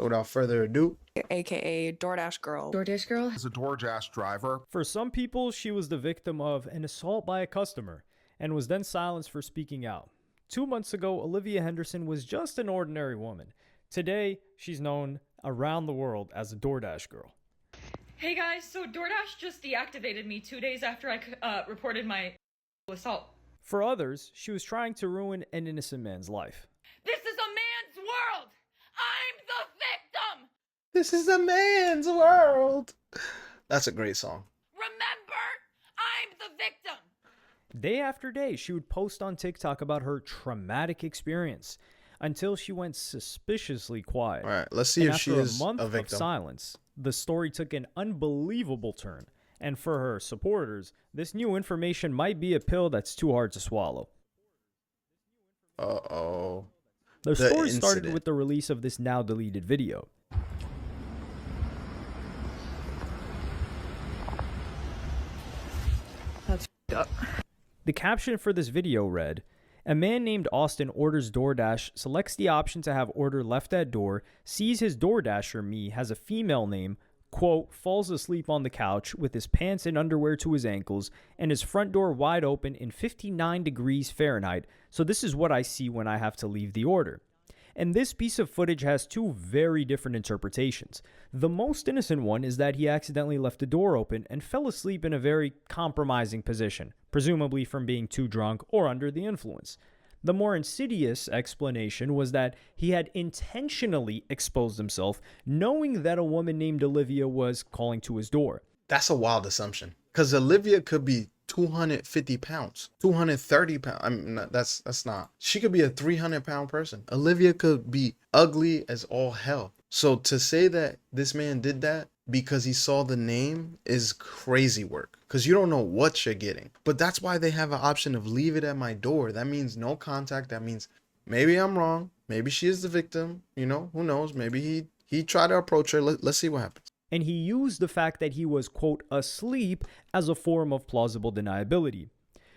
without further ado, aka Doordash girl. Doordash girl is a Doordash driver. For some people, she was the victim of an assault by a customer and was then silenced for speaking out. 2 months ago, Olivia Henderson was just an ordinary woman. Today, she's known around the world as a Doordash girl. Hey guys, so Doordash just deactivated me 2 days after I reported my assault. For others, she was trying to ruin an innocent man's life. This is a man's world! I'm the victim! this is a man's world. That's a great song. Remember, I'm the victim! Day after day, she would post on TikTok about her traumatic experience until she went suspiciously quiet. All right, let's see And if she after is a month a of victim. silence, the story took an unbelievable turn. And for her supporters, this new information might be a pill that's too hard to swallow. Uh-oh. The story started incident. with the release of this now deleted video. That's up. The caption for this video read, "A man named Austin orders DoorDash, selects the option to have order left at door, sees his DoorDasher me has a female name, quote, falls asleep on the couch with his pants and underwear to his ankles and his front door wide open in 59 degrees Fahrenheit. So this is what I see when I have to leave the order." And this piece of footage has two very different interpretations. The most innocent one is that he accidentally left the door open and fell asleep in a very compromising position, presumably from being too drunk or under the influence. The more insidious explanation was that he had intentionally exposed himself, knowing that a woman named Olivia was calling to his door. That's a wild assumption. Because Olivia could be 250 pounds, 230 pounds. I mean, that's not. She could be a 300-pound person. Olivia could be ugly as all hell. So to say that this man did that because he saw the name is crazy work. Because you don't know what you're getting. But that's why they have an option of leave it at my door. That means no contact. That means maybe I'm wrong. Maybe she is the victim. You know, who knows? Maybe he tried to approach her. Let's see what happens. And he used the fact that he was, quote, asleep as a form of plausible deniability.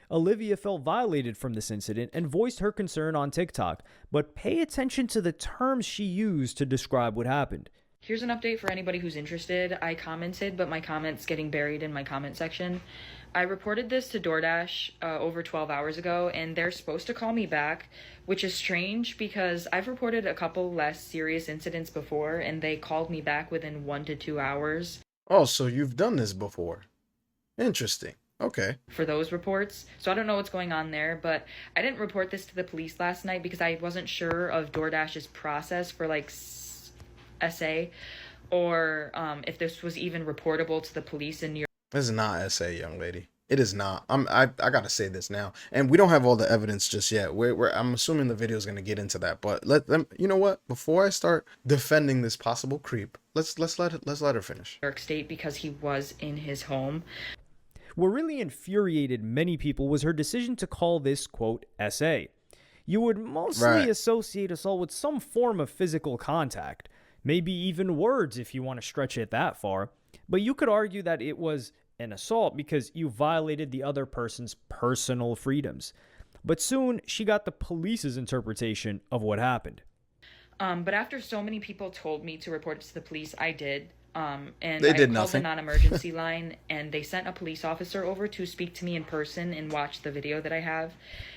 Olivia felt violated from this incident and voiced her concern on TikTok, but pay attention to the terms she used to describe what happened. Here's an update for anybody who's interested. I commented, but my comment's getting buried in my comment section. I reported this to DoorDash over 12 hours ago, and they're supposed to call me back, which is strange because I've reported a couple less serious incidents before, and they called me back within 1 to 2 hours. Oh, so you've done this before. Interesting. Okay. For those reports. So I don't know what's going on there, but I didn't report this to the police last night because I wasn't sure of DoorDash's process for like SA or if this was even reportable to the police in New York. This is not SA, young lady. It is not. I gotta say this now, and we don't have all the evidence just yet. I'm assuming the video is gonna get into that, but let them. You know what? Before I start defending this possible creep, let's let her finish. New York State because he was in his home. What really infuriated many people was her decision to call this, quote, SA. You would mostly associate assault with some form of physical contact, maybe even words if you want to stretch it that far, but you could argue that it was an assault because you violated the other person's personal freedoms. But soon, she got the police's interpretation of what happened. But after so many people told me to report it to the police, I did. And They I did called nothing. the non-emergency line, and they sent a police officer over to speak to me in person and watch the video that I have.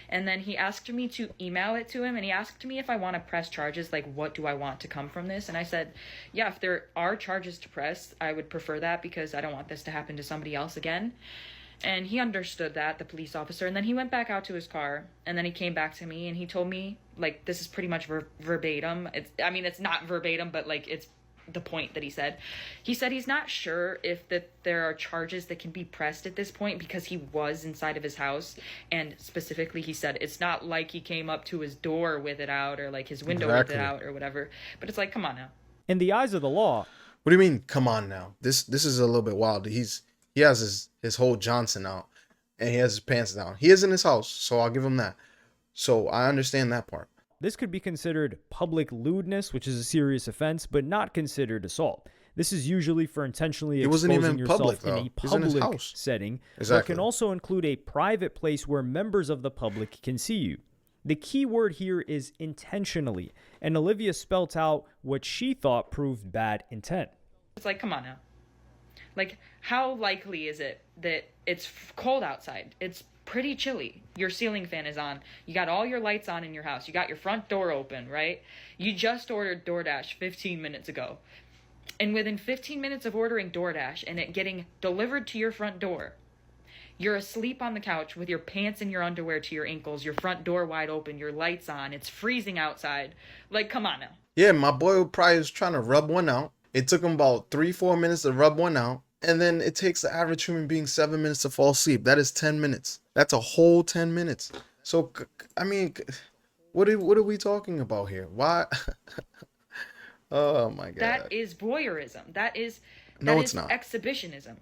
And then he asked me to email it to him, and he asked me if I want to press charges, like what do I want to come from this? And I said, yeah, if there are charges to press, I would prefer that because I don't want this to happen to somebody else again. And he understood that, the police officer, and then he went back out to his car, and then he came back to me, and he told me, like, this is pretty much verbatim. It's not verbatim, but, like, it's the point that he said. He said he's not sure if that there are charges that can be pressed at this point because he was inside of his house, and specifically he said it's not like he came up to his door with it out or like his window with it out or whatever, but it's like, come on now. In the eyes of the law, What do you mean? Come on now. This is a little bit wild. He has his whole Johnson out, and he has his pants down. He is in his house, so I'll give him that. So I understand that part. this could be considered public lewdness, which is a serious offense, but not considered assault. This is usually for intentionally It wasn't exposing even yourself public, in though. a He's in his public house. setting, but Exactly. can also include a private place where members of the public can see you. The key word here is intentionally, and Olivia spelt out what she thought proved bad intent. It's like, come on now. Like, how likely is it that it's cold outside? It's pretty chilly. Your ceiling fan is on. You got all your lights on in your house. You got your front door open, right? You just ordered DoorDash 15 minutes ago. And within 15 minutes of ordering DoorDash and it getting delivered to your front door, you're asleep on the couch with your pants and your underwear to your ankles, your front door wide open, your lights on. It's freezing outside. Like, come on now. Yeah, my boy probably was trying to rub one out. It took him about 3-4 minutes to rub one out. And then it takes the average human being 7 minutes to fall asleep. That is 10 minutes. That's a whole 10 minutes. So, I mean, what are we talking about here? Why? Oh my God. That is voyeurism. That is it's not. Exhibitionism.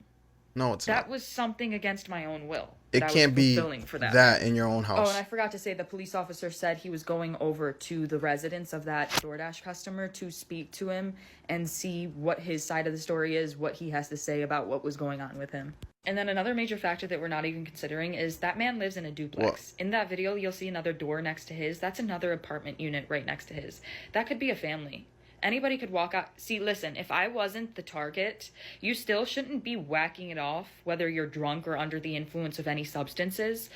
No, it's That not. was something against my own will. It that I was can't be fulfilling for that in your own Oh, house. and I forgot to say the police officer said he was going over to the residence of that DoorDash customer to speak to him and see what his side of the story is, what he has to say about what was going on with him. And then another major factor that we're not even considering is that man lives in a duplex. In that video, you'll see another door next to his. That's another apartment unit right next to his. That could be a family. Anybody could walk out. See, listen, if I wasn't the target, you still shouldn't be whacking it off, whether you're drunk or under the influence of any substances,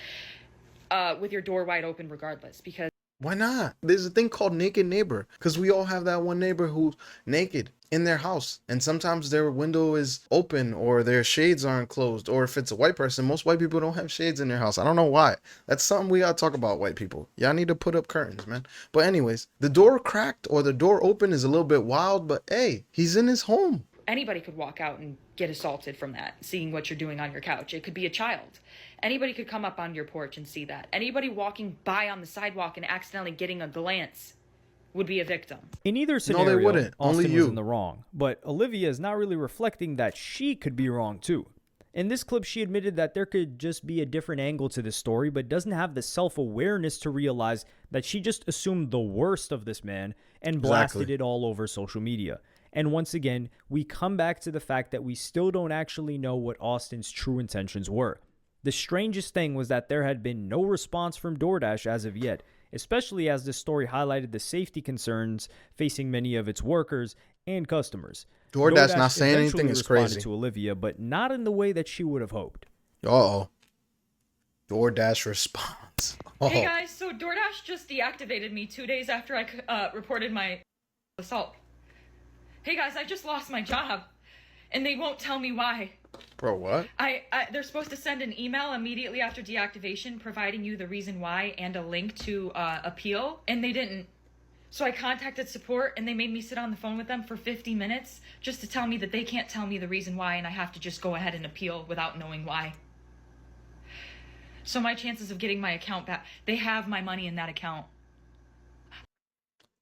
with your door wide open regardless, because Why not? There's a thing called naked neighbor, because we all have that one neighbor who's naked in their house, and sometimes their window is open or their shades aren't closed, or if it's a white person, most white people don't have shades in their house. I don't know why. That's something we gotta talk about, white people. Y'all need to put up curtains, man. But anyways, the door cracked or the door open is a little bit wild, but hey, he's in his home. anybody could walk out and get assaulted from that, seeing what you're doing on your couch. It could be a child. Anybody could come up on your porch and see that. Anybody walking by on the sidewalk and accidentally getting a glance would be a victim. In either scenario, they wouldn't. Austin Only was you. in the wrong, but Olivia is not really reflecting that she could be wrong too. In this clip, she admitted that there could just be a different angle to this story, but doesn't have the self-awareness to realize that she just assumed the worst of this man and blasted it all over social media. And once again, we come back to the fact that we still don't actually know what Austin's true intentions were. The strangest thing was that there had been no response from DoorDash as of yet, especially as this story highlighted the safety concerns facing many of its workers and customers. DoorDash not saying eventually anything is responded crazy. to Olivia, but not in the way that she would have hoped. Uh-oh. DoorDash response. Oh. Hey guys, so DoorDash just deactivated me 2 days after I reported my assault. Hey guys, I just lost my job, and they won't tell me why. Bro, what? They're supposed to send an email immediately after deactivation providing you the reason why and a link to appeal, and they didn't. So I contacted support, and they made me sit on the phone with them for 50 minutes just to tell me that they can't tell me the reason why, and I have to just go ahead and appeal without knowing why. So my chances of getting my account back, they have my money in that account.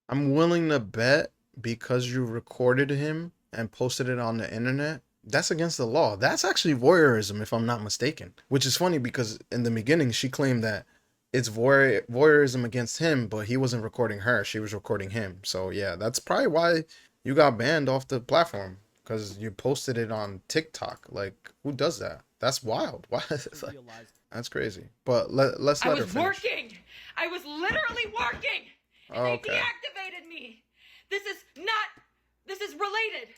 I'm willing to bet because you recorded him and posted it on the internet, that's against the law. That's actually voyeurism, if I'm not mistaken. Which is funny because in the beginning, she claimed that it's voyeurism against him, but he wasn't recording her. She was recording him. So yeah, that's probably why you got banned off the platform, because you posted it on TikTok. Like, who does that? That's wild. Why? Like, that's crazy. But let's let her finish. I was working. I was literally working. And Okay. they deactivated me. This is related.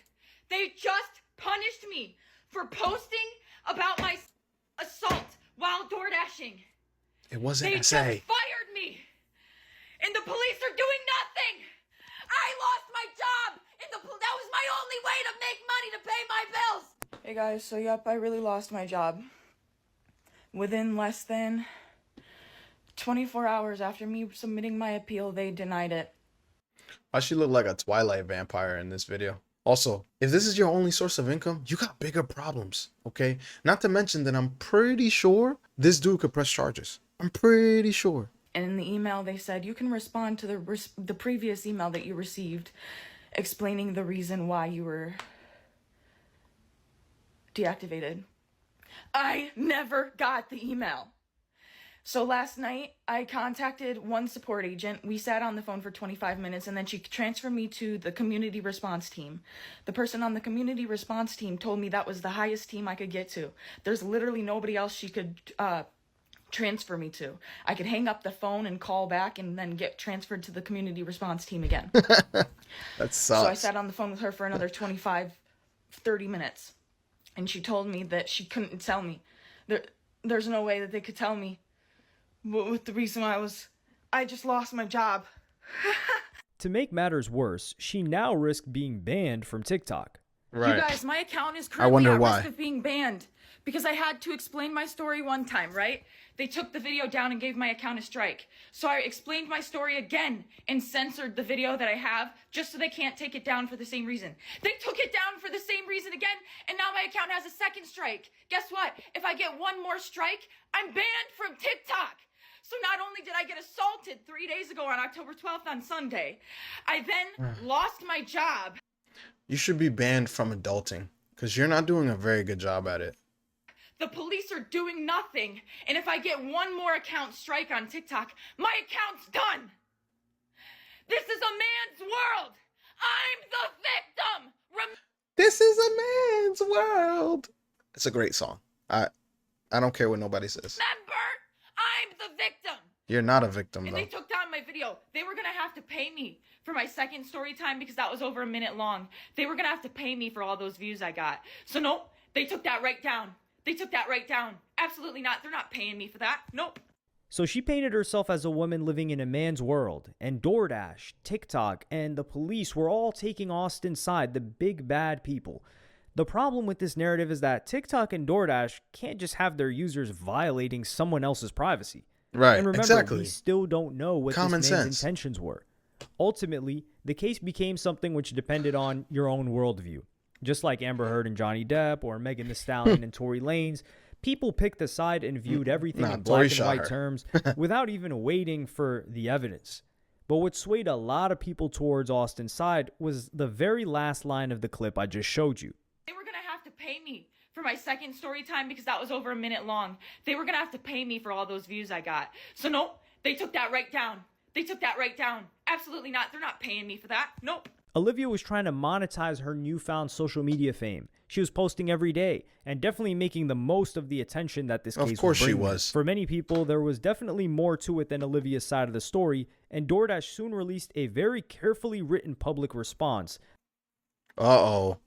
They just punished me for posting about my assault while door dashing. It wasn't They SA. just fired me. And the police are doing nothing. I lost my job. And that was my only way to make money to pay my bills. Hey guys, so yep, I really lost my job. Within less than 24 hours after me submitting my appeal, they denied it. Why she look like a Twilight vampire in this video? Also, if this is your only source of income, you got bigger problems, okay? Not to mention that I'm pretty sure this dude could press charges. I'm pretty sure. And in the email, they said you can respond to the previous email that you received explaining the reason why you were deactivated. I never got the email. So last night, I contacted one support agent. We sat on the phone for 25 minutes, and then she transferred me to the community response team. The person on the community response team told me that was the highest team I could get to. There's literally nobody else she could transfer me to. I could hang up the phone and call back and then get transferred to the community response team again. That sucks. So I sat on the phone with her for another 25, 30 minutes. And she told me that she couldn't tell me. There's no way that they could tell me what the reason why I just lost my job. To make matters worse, she now risked being banned from TikTok. Right. You guys, my account is I currently wonder at why. risk of being banned because I had to explain my story one time, right? They took the video down and gave my account a strike. So I explained my story again and censored the video that I have just so they can't take it down for the same reason. They took it down for the same reason again, and now my account has a second strike. Guess what? If I get one more strike, I'm banned from TikTok. So not only did I get assaulted 3 days ago on October 12th on Sunday, I then lost my job. You should be banned from adulting because you're not doing a very good job at it. The police are doing nothing. And if I get one more account strike on TikTok, my account's done. This is a man's world. I'm the victim. This is a man's world. It's a great song. I don't care what nobody says. Remember, I'm the victim. You're not a victim, And though. they took down my video. They were going to have to pay me for my second story time because that was over a minute long. They were going to have to pay me for all those views I got. So nope, they took that right down. They took that right down. Absolutely not. They're not paying me for that. Nope. So she painted herself as a woman living in a man's world, and Doordash, TikTok, and the police were all taking Austin's side, the big bad people. The problem with this narrative is that TikTok and Doordash can't just have their users violating someone else's privacy. Right, And remember, exactly. we still don't know what Common this man's sense. intentions were. Ultimately, the case became something which depended on your own worldview. Just like Amber Heard and Johnny Depp, or Megan Thee Stallion and Tory Lanez, people picked a side and viewed everything Nah, in Tory black and shot white her. terms without even waiting for the evidence. But what swayed a lot of people towards Austin's side was the very last line of the clip I just showed you. They were going to have to pay me for my second story time because that was over a minute long. They were going to have to pay me for all those views I got. So nope, they took that right down. They took that right down. Absolutely not. They're not paying me for that. Nope. Olivia was trying to monetize her newfound social media fame. She was posting every day and definitely making the most of the attention that this case Of course was she bringing her. was. For many people, there was definitely more to it than Olivia's side of the story, and Doordash soon released a very carefully written public response. Uh-oh.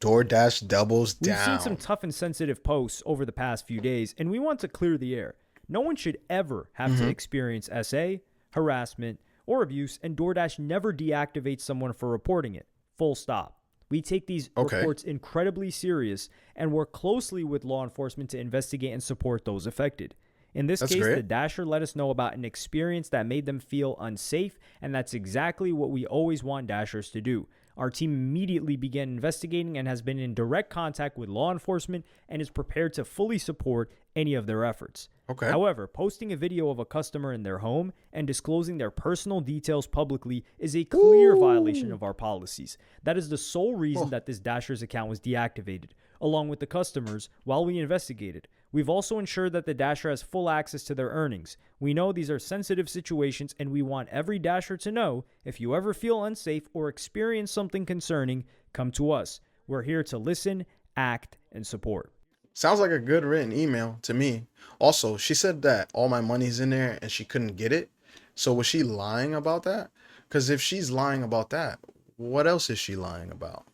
DoorDash doubles We've down. seen some tough and sensitive posts over the past few days, and we want to clear the air. No one should ever have to experience SA, harassment, or abuse, and DoorDash never deactivates someone for reporting it. Full stop. We take these reports incredibly serious and work closely with law enforcement to investigate and support those affected. In this case, the Dasher let us know about an experience that made them feel unsafe, and that's exactly what we always want Dashers to do. Our team immediately began investigating and has been in direct contact with law enforcement and is prepared to fully support any of their efforts. Okay. However, posting a video of a customer in their home and disclosing their personal details publicly is a clear violation of our policies. That is the sole reason that this Dasher's account was deactivated, along with the customers, while we investigated. We've also ensured that the Dasher has full access to their earnings. We know these are sensitive situations, and we want every Dasher to know if you ever feel unsafe or experience something concerning, come to us. We're here to listen, act, and support. Sounds like a good written email to me. Also, she said that all my money's in there and she couldn't get it. So was she lying about that? Because if she's lying about that, what else is she lying about?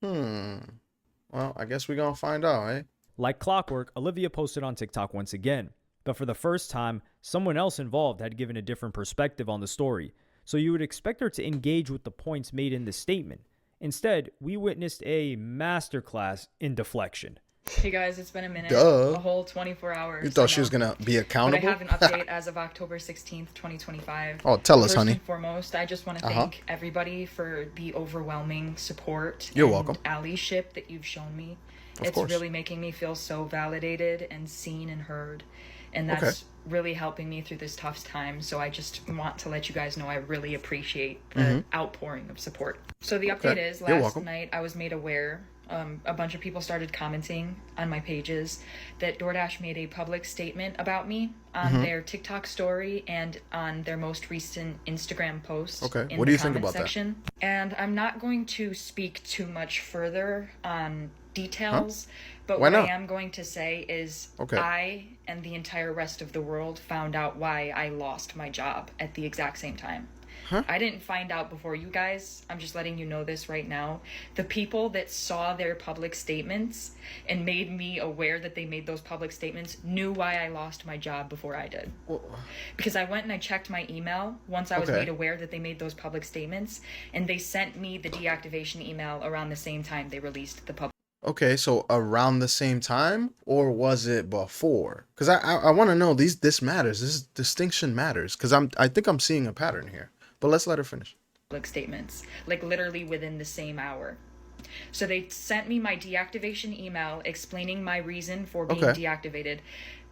Well, I guess we're going to find out, eh? Like clockwork, Olivia posted on TikTok once again. But for the first time, someone else involved had given a different perspective on the story. So you would expect her to engage with the points made in this statement. Instead, we witnessed a masterclass in deflection. Hey guys, it's been a minute. Duh. A whole 24 hours. You thought I she was know. going to be But I accountable? have an update as of October 16th, 2025. Oh, tell us, First honey. and foremost, I just want to thank everybody for the overwhelming support You're and welcome. allyship that you've shown me. Of It's course. really making me feel so validated and seen and heard. And that's really helping me through this tough time. So I just want to let you guys know I really appreciate the outpouring of support. So the update is, You're last welcome. night I was made aware, a bunch of people started commenting on my pages that DoorDash made a public statement about me on their TikTok story and on their most recent Instagram post. Okay. In What the do you think comment about that? section. And I'm not going to speak too much further on details, but Why what not? I am going to say is Okay. I and the entire rest of the world found out why I lost my job at the exact same time. Huh? I didn't find out before you guys. I'm just letting you know this right now. The people that saw their public statements and made me aware that they made those public statements knew why I lost my job before I did. Well, Because I went and I checked my email once I was Okay. made aware that they made those public statements, and they sent me the deactivation email around the same time they released the public. okay, so around the same time, or was it before? Because I want to know this matters. This distinction matters because I think I'm seeing a pattern here. But let's let her finish. Statements, like literally within the same hour. So they sent me my deactivation email explaining my reason for being Okay. deactivated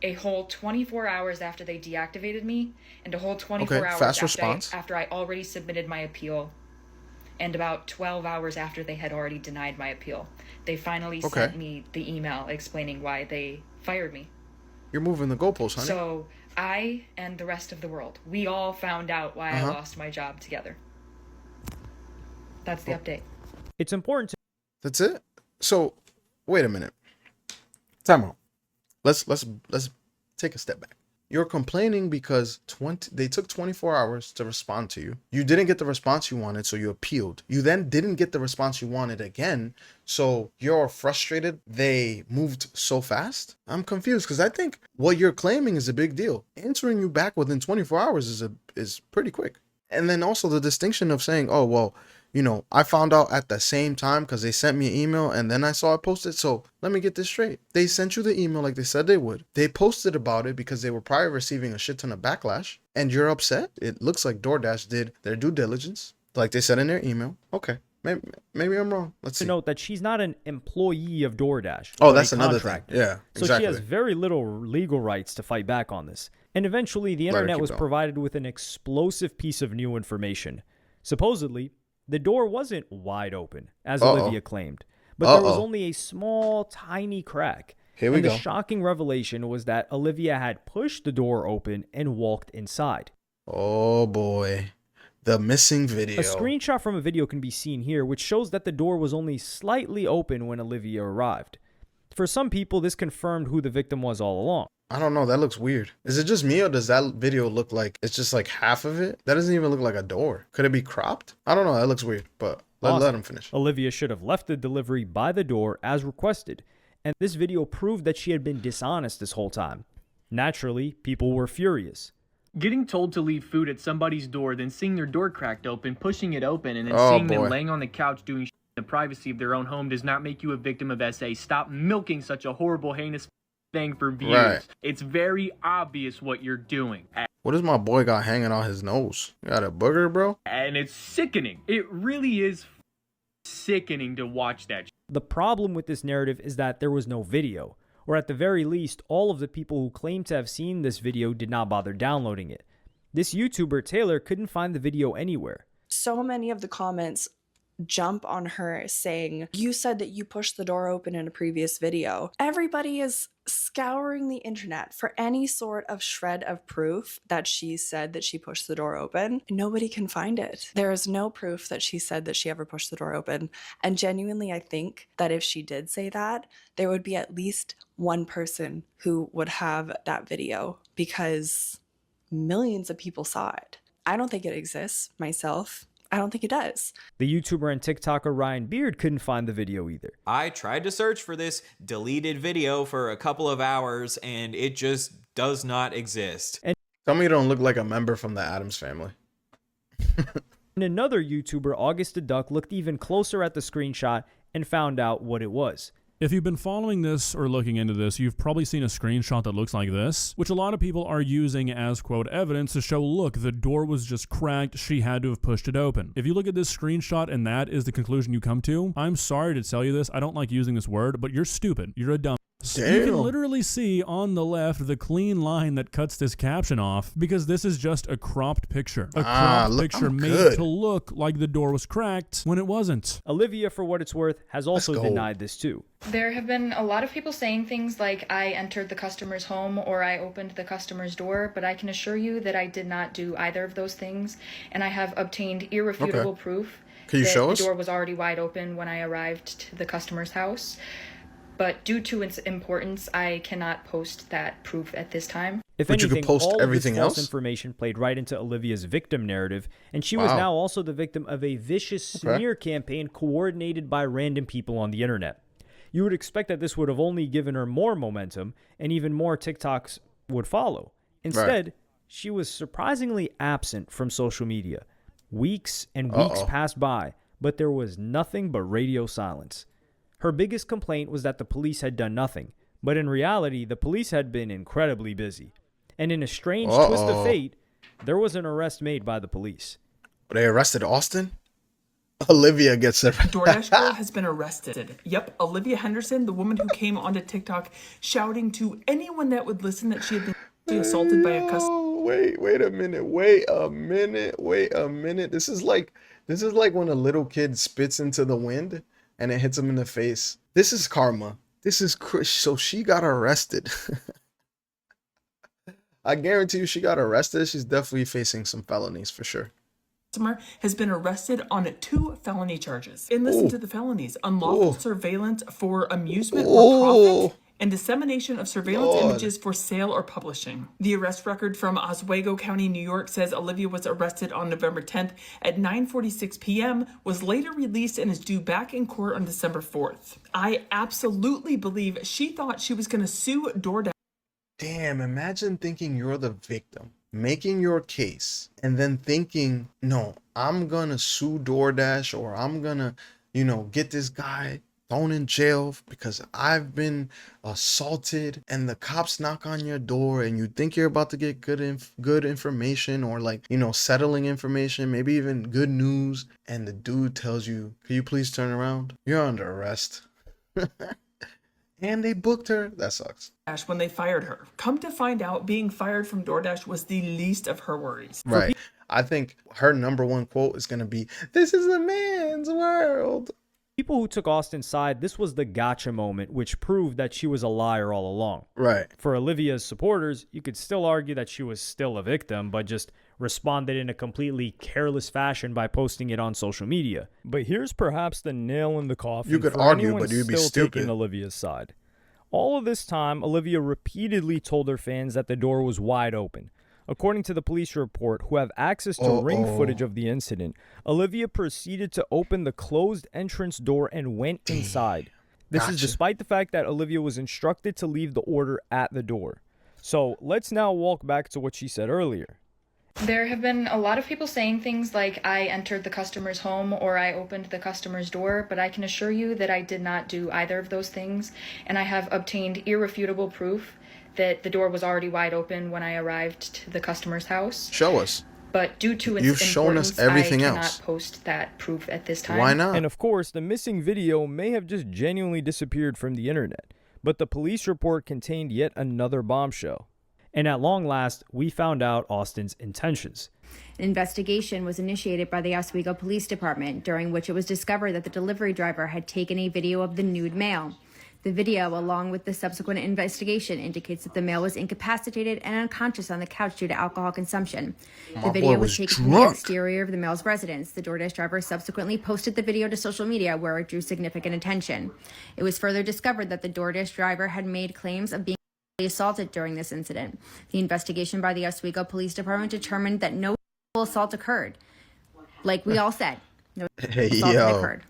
a whole 24 hours after they deactivated me, and a whole 24 Okay, hours fast after response. after I already submitted my appeal, and about 12 hours after they had already denied my appeal. They finally Okay. sent me the email explaining why they fired me. You're moving the goalposts, honey. So I and the rest of the world, we all found out why I Uh-huh. lost my job together. That's the update. It's important to That's it. So, wait a minute. Time out. Let's take a step back. You're complaining because they took 24 hours to respond to you. You didn't get the response you wanted, so you appealed. You then didn't get the response you wanted again, so you're frustrated they moved so fast. I'm confused because I think what you're claiming is a big deal. Answering you back within 24 hours is pretty quick. And then also the distinction of saying, oh, well, you know, I found out at the same time because they sent me an email and then I saw it posted. So let me get this straight. They sent you the email like they said they would. They posted about it because they were probably receiving a shit ton of backlash. And you're upset? It looks like Doordash did their due diligence, like they said in their email. Okay, maybe I'm wrong. Let's see. note that she's not an employee of Doordash. Oh, but that's a another thing. contractor. Yeah, So exactly. she has very little legal rights to fight back on this. And eventually, the Let her internet keep was going. provided with an explosive piece of new information. Supposedly, the door wasn't wide open, as Olivia claimed, but there was only a small, tiny crack. Here we and go. The shocking revelation was that Olivia had pushed the door open and walked inside. Oh boy. The missing video. A screenshot from a video can be seen here, which shows that the door was only slightly open when Olivia arrived. For some people, this confirmed who the victim was all along. I don't know. That looks weird. Is it just me or does that video look like it's just like half of it? That doesn't even look like a door. Could it be cropped? I don't know. That looks weird, but let him finish. Olivia should have left the delivery by the door as requested, and this video proved that she had been dishonest this whole time. Naturally, people were furious. Getting told to leave food at somebody's door, then seeing their door cracked open, pushing it open, and then Oh, seeing boy. them laying on the couch doing shit in the privacy of their own home does not make you a victim of SA. Stop milking such a horrible, heinous thing for views. Right. It's very obvious what you're doing. What does my boy got hanging on his nose? You got a booger, bro? And it's sickening. It really is sickening to watch that. The problem with this narrative is that there was no video, or at the very least, all of the people who claim to have seen this video did not bother downloading it. This YouTuber, Taylor, couldn't find the video anywhere. So many of the comments jump on her saying, you said that you pushed the door open in a previous video. Everybody is scouring the internet for any sort of shred of proof that she said that she pushed the door open. Nobody can find it. There is no proof that she said that she ever pushed the door open. And genuinely, I think that if she did say that, there would be at least one person who would have that video because millions of people saw it. I don't think it exists myself. I don't think it does. The YouTuber and TikToker Ryan Beard couldn't find the video either. I tried to search for this deleted video for a couple of hours and it just does not exist. Tell me you don't look like a member from the Addams family. And another YouTuber, August the Duck, looked even closer at the screenshot and found out what it was. If you've been following this or looking into this, you've probably seen a screenshot that looks like this, which a lot of people are using as, quote, evidence to show, look, the door was just cracked, she had to have pushed it open. If you look at this screenshot and that is the conclusion you come to, I'm sorry to tell you this, I don't like using this word, but you're stupid. You're a dumb. You can Damn. literally see on the left the clean line that cuts this caption off because this is just a cropped picture. A cropped picture I'm made good. to look like the door was cracked when it wasn't. Olivia, for what it's worth, has also go. denied this too. There have been a lot of people saying things like I entered the customer's home or I opened the customer's door, but I can assure you that I did not do either of those things, and I have obtained irrefutable proof Can you that show the us? door was already wide open when I arrived to the customer's house. But due to its importance, I cannot post that proof at this time. If But you anything, could post all everything of this false else? information played right into Olivia's victim narrative, and she was Wow. now also the victim of a vicious smear campaign coordinated by random people on the internet. You would expect that this would have only given her more momentum, and even more TikToks would follow. Instead, she was surprisingly absent from social media. Weeks and weeks passed by, but there was nothing but radio silence. Her biggest complaint was that the police had done nothing, but in reality, the police had been incredibly busy. And in a strange twist of fate, there was an arrest made by the police. They arrested Austin? Olivia gets arrested. DoorDash girl has been arrested. Yep, Olivia Henderson, the woman who came onto TikTok shouting to anyone that would listen that she had been assaulted by a customer. Wait a minute. This is like when a little kid spits into the wind and it hits him in the face. This is karma. So she got arrested. I guarantee you she got arrested. She's definitely facing some felonies for sure. Has been arrested on 2 felony charges. And listen to the felonies: unlawful surveillance for amusement or profit, and dissemination of surveillance images for sale or publishing. The arrest record from Oswego County, New York says Olivia was arrested on November 10th at 9:46 p.m., was later released and is due back in court on December 4th. I absolutely believe she thought she was going to sue DoorDash. Damn, imagine thinking you're the victim, making your case, and then thinking, no, I'm gonna sue DoorDash, or I'm gonna, get this guy thrown in jail because I've been assaulted, and the cops knock on your door and you think you're about to get good information, or settling information, maybe even good news, and the dude tells you, can you please turn around? You're under arrest. And they booked her. That sucks. When they fired her. Come to find out, being fired from DoorDash was the least of her worries. Right. I think her number one quote is going to be, "This is a man's world." People who took Austin's side, this was the gotcha moment, which proved that she was a liar all along. Right. For Olivia's supporters, you could still argue that she was still a victim, but just responded in a completely careless fashion by posting it on social media. But here's perhaps the nail in the coffin. You could for argue, anyone but you'd be still stupid. taking Olivia's side. All of this time, Olivia repeatedly told her fans that the door was wide open. According to the police report, who have access to ring footage of the incident, Olivia proceeded to open the closed entrance door and went inside. This is despite the fact that Olivia was instructed to leave the order at the door. So let's now walk back to what she said earlier. There have been a lot of people saying things like I entered the customer's home or I opened the customer's door, but I can assure you that I did not do either of those things, and I have obtained irrefutable proof that the door was already wide open when I arrived to the customer's house. Show us. But due to its You've shown us importance, everything I cannot else. post that proof at this time. Why not? And of course, the missing video may have just genuinely disappeared from the internet, but the police report contained yet another bombshell. And at long last, we found out Austin's intentions. An investigation was initiated by the Oswego Police Department, during which it was discovered that the delivery driver had taken a video of the nude male. The video, along with the subsequent investigation, indicates that the male was incapacitated and unconscious on the couch due to alcohol consumption. The video was taken from the exterior of the male's residence. The DoorDash driver subsequently posted the video to social media, where it drew significant attention. It was further discovered that the DoorDash driver had made claims of being assaulted during this incident. The investigation by the Oswego Police Department determined that no assault occurred. Like we all said, no assault occurred.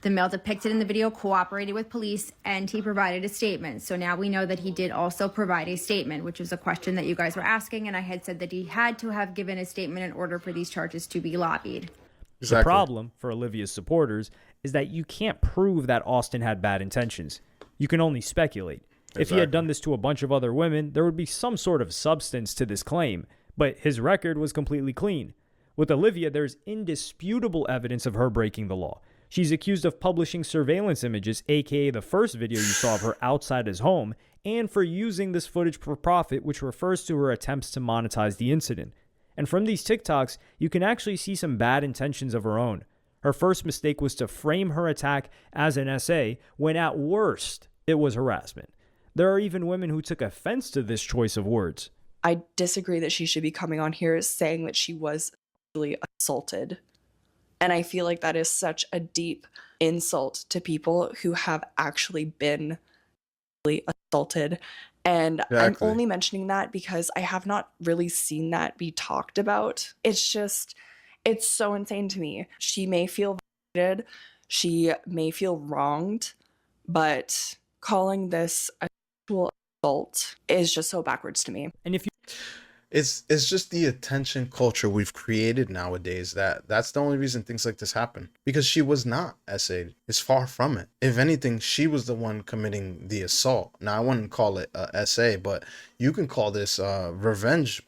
The male depicted in the video cooperated with police and he provided a statement. So now we know that he did also provide a statement, which was a question that you guys were asking, and I had said that he had to have given a statement in order for these charges to be lobbied. The problem for Olivia's supporters is that you can't prove that Austin had bad intentions. You can only speculate. If he had done this to a bunch of other women, there would be some sort of substance to this claim, but his record was completely clean. With Olivia, there's indisputable evidence of her breaking the law. She's accused of publishing surveillance images, aka the first video you saw of her outside his home, and for using this footage for profit, which refers to her attempts to monetize the incident. And from these TikToks, you can actually see some bad intentions of her own. Her first mistake was to frame her attack as an essay, when at worst, it was harassment. There are even women who took offense to this choice of words. I disagree that she should be coming on here saying that she was really assaulted. And I feel like that is such a deep insult to people who have actually been really assaulted. And I'm Exactly. only mentioning that because I have not really seen that be talked about. It's just, it's so insane to me. She may feel violated, she may feel wronged, but calling this a sexual assault is just so backwards to me. And if you It's just the attention culture we've created nowadays that's the only reason things like this happen. Because she was not essayed. It's far from it. If anything, she was the one committing the assault. Now I wouldn't call it a essay, but you can call this revenge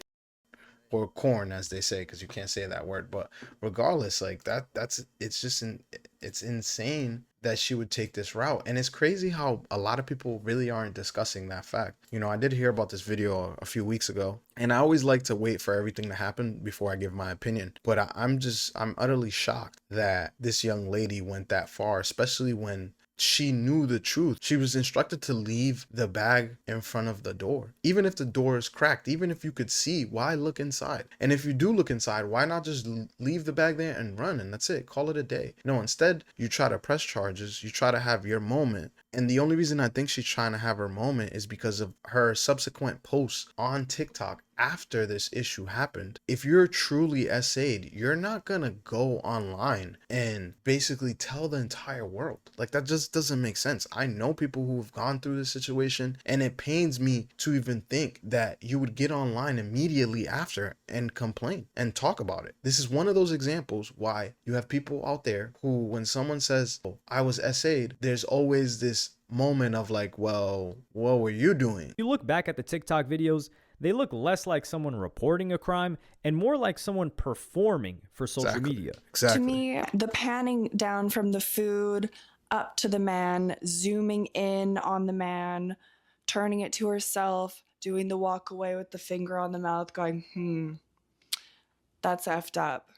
or corn, as they say, because you can't say that word. But regardless, like it's insane that she would take this route. And it's crazy how a lot of people really aren't discussing that fact. You know, I did hear about this video a few weeks ago, and I always like to wait for everything to happen before I give my opinion. But I'm utterly shocked that this young lady went that far, especially when she knew the truth. She was instructed to leave the bag in front of the door. Even if the door is cracked, even if you could see, why look inside? And if you do look inside, why not just leave the bag there and run, and that's it, call it a day? No, instead you try to press charges, you try to have your moment. And the only reason I think she's trying to have her moment is because of her subsequent posts on TikTok after this issue happened. If you're truly SA'd, you're not gonna go online and basically tell the entire world. Like, that just doesn't make sense. I know people who have gone through this situation, and it pains me to even think that you would get online immediately after and complain and talk about it. This is one of those examples why you have people out there who, when someone says, oh, I was SA'd, there's always this moment of like, well, what were you doing? you look back at the TikTok videos, they look less like someone reporting a crime and more like someone performing for social media. Exactly. To me, the panning down from the food up to the man, zooming in on the man, turning it to herself, doing the walk away with the finger on the mouth, going, that's effed up.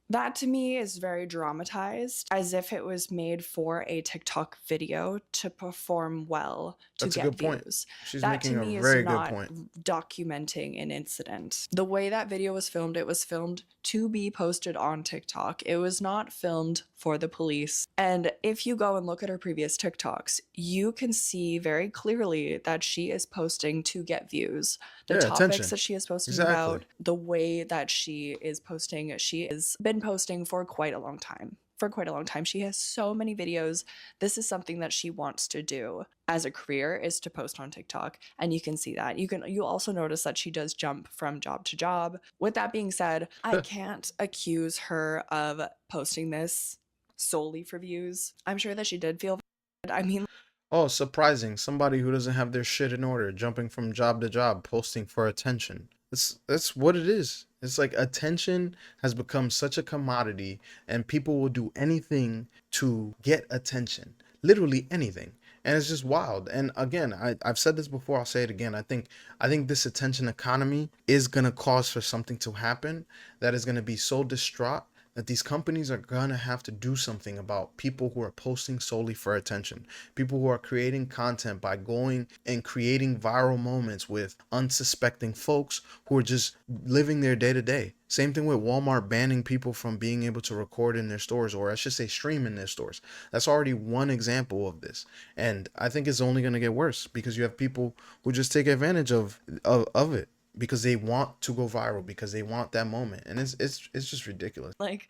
That to me is very dramatized, as if it was made for a TikTok video to perform well, to That's a get good point. views. She's That to making a me very is good not point. documenting an incident. The way that video was filmed, it was filmed to be posted on TikTok. It was not filmed for the police. And if you go and look at her previous TikToks, you can see very clearly that she is posting to get views. The Yeah, topics attention. that she is posting Exactly. about, the way that she is posting, she has been posting for quite a long time. She has so many videos. This is something that she wants to do as a career, is to post on TikTok, and you can see that. You'll also notice that she does jump from job to job. With that being said, I can't accuse her of posting this solely for views. I'm sure that she did feel bad. I mean, Oh, surprising. Somebody who doesn't have their shit in order, jumping from job to job, posting for attention. That's what it is. It's like attention has become such a commodity, and people will do anything to get attention. Literally anything. And it's just wild. And again, I've said this before, I'll say it again. I think this attention economy is gonna cause for something to happen that is gonna be so distraught that these companies are gonna have to do something about people who are posting solely for attention, people who are creating content by going and creating viral moments with unsuspecting folks who are just living their day to day. Same thing with Walmart banning people from being able to record in their stores, or I should say stream in their stores. That's already one example of this. And I think it's only gonna get worse because you have people who just take advantage of it, because they want to go viral, because they want that moment. And it's just ridiculous. like,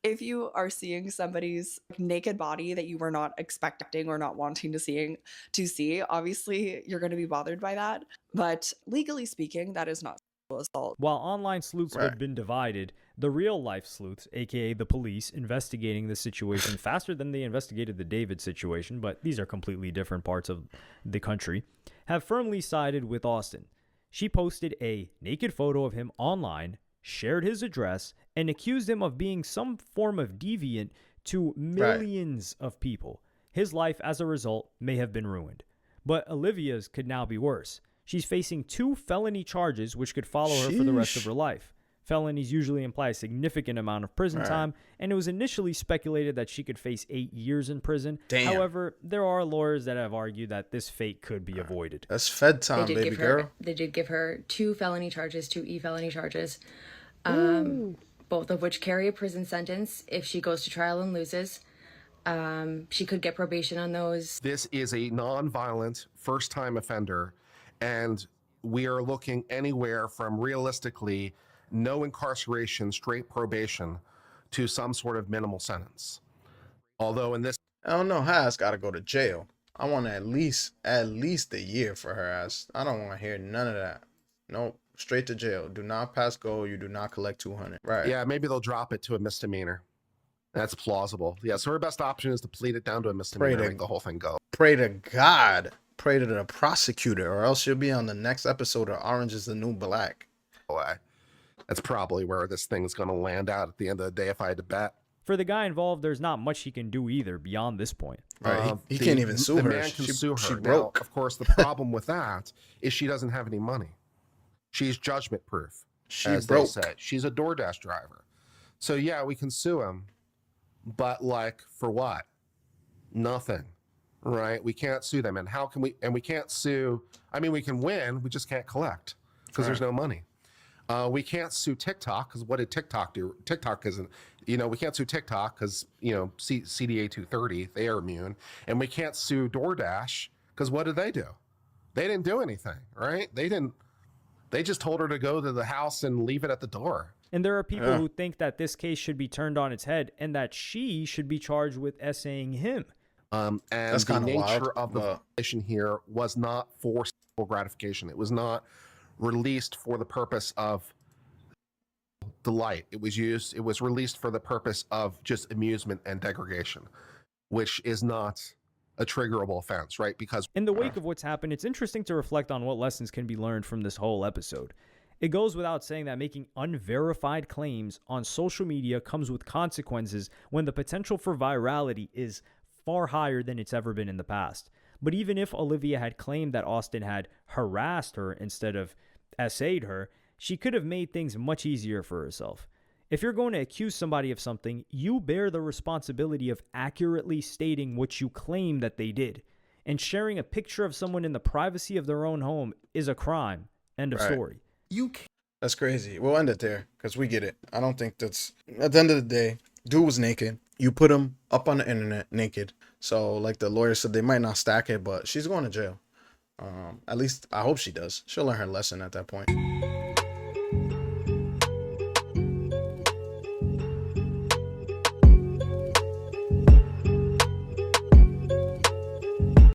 if you are seeing somebody's naked body that you were not expecting or not wanting to see, obviously you're going to be bothered by that. But legally speaking, that is not sexual assault. While online sleuths have been divided, the real life sleuths, aka the police, investigating the situation faster than they investigated the David situation, but these are completely different parts of the country, have firmly sided with Austin. She posted a naked photo of him online, shared his address, and accused him of being some form of deviant to millions of people. His life, as a result, may have been ruined. But Olivia's could now be worse. She's facing 2 felony charges which could follow her for the rest of her life. Felonies usually imply a significant amount of prison time, and it was initially speculated that she could face 8 years in prison. Damn. However, there are lawyers that have argued that this fate could be avoided. That's Fed time, baby girl. They did give her 2 felony charges, 2 felony charges. both of which carry a prison sentence if she goes to trial and loses. She could get probation on those. This is a non-violent first-time offender, and we are looking anywhere from realistically no incarceration, straight probation, to some sort of minimal sentence. Although in this, I don't know. Her ass gotta go to jail. I want at least a year for her ass. I don't want to hear none of that. Nope. Straight to jail. Do not pass go. You do not collect 200. Right. yeah, maybe they'll drop it to a misdemeanor. That's plausible. Yeah, so her best option is to plead it down to a misdemeanor and make the whole thing go. Pray to God. Pray to the prosecutor, or else she'll be on the next episode of Orange is the New Black. That's probably where this thing is going to land out at the end of the day if I had to bet. For the guy involved, there's not much he can do either beyond this point. Right. He can't even sue her. The man can sue her. She Now, broke. of course, the problem with that is she doesn't have any money. She's judgment proof. She broke. They say. She's a Doordash driver. So yeah, we can sue him, but like for what? Nothing. Right? We can't sue them. And how can we? And we can't sue. I mean, we can win. We just can't collect because there's no money. We can't sue TikTok because what did TikTok do? TikTok isn't, we can't sue TikTok because, CDA 230, they are immune. And we can't sue DoorDash because what did they do? They didn't do anything, right? They just told her to go to the house and leave it at the door. And there are people who think that this case should be turned on its head and that she should be charged with essaying him. And That's the kinda nature wild, of the violation here was not for sexual gratification. It was not released for the purpose of delight. It was released for the purpose of just amusement and degradation, which is not a triggerable offense, right? Because in the wake of what's happened, it's interesting to reflect on what lessons can be learned from this whole episode. It goes without saying that making unverified claims on social media comes with consequences when the potential for virality is far higher than it's ever been in the past. But even if Olivia had claimed that Austin had harassed her instead of essayed her, she could have made things much easier for herself. If you're going to accuse somebody of something, you bear the responsibility of accurately stating what you claim that they did. And sharing a picture of someone in the privacy of their own home is a crime. End of story. That's crazy. We'll end it there because we get it. I don't think that's... At the end of the day, dude was naked. You put him up on the internet naked. So like the lawyer said, they might not stack it, but she's going to jail. At least I hope she does. She'll learn her lesson at that point.